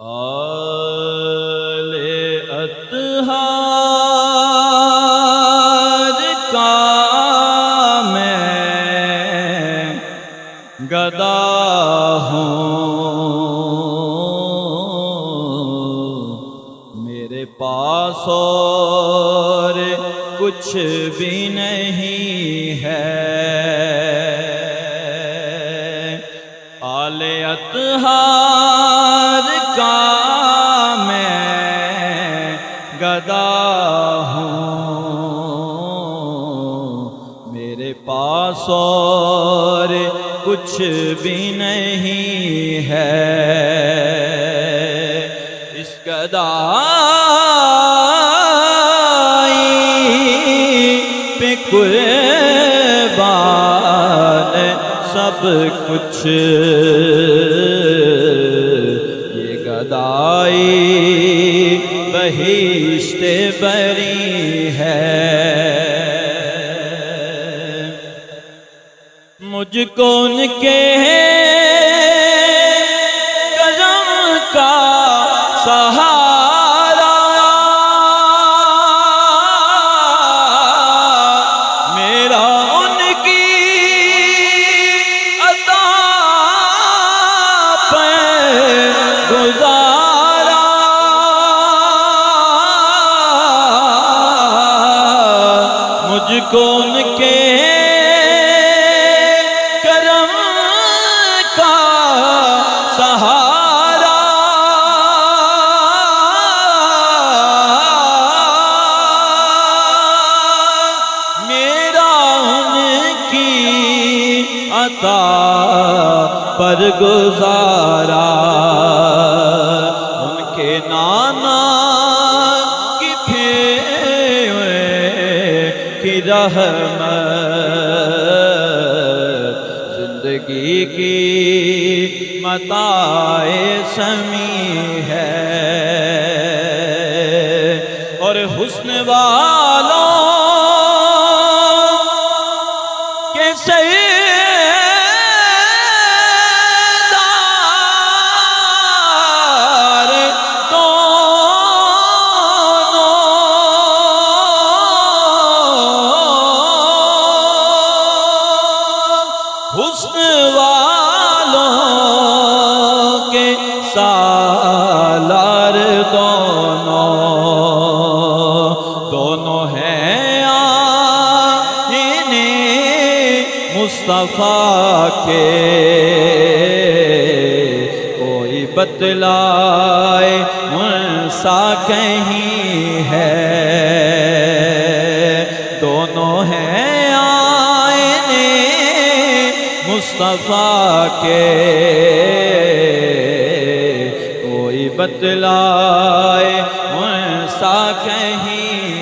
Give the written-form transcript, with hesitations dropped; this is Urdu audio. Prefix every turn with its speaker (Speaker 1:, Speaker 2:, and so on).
Speaker 1: آل اطہار کا میں گدا ہوں، میرے پاس اور کچھ بھی نہیں ہے۔ آل اطہار کا میں گدا ہوں، میرے پاس اور کچھ بھی نہیں ہے۔ اس گدائی پہ قربان سب کچھ، یہ گدائی بہشت بری ہے۔ مجھ کو ان کے کرم کا سہارا، میرا ان کی عطا پہ گزارا، مجھ کو ان کے سہارا، میرا ان کی عطا پر گزارا، ان کے نانا کی پھیرے کی رحمت زندگی کی متاع سمیع ہے، اور حسن والوں کے سردار دونوں، حسن والوں کے سالار دونوں ہیں آئین مصطفیٰ کے، کوئی بتلائے ان سا کہیں ہے، دونوں ہیں آئین مصطفیٰ کے، کوئی بتلائے ان سا کہیں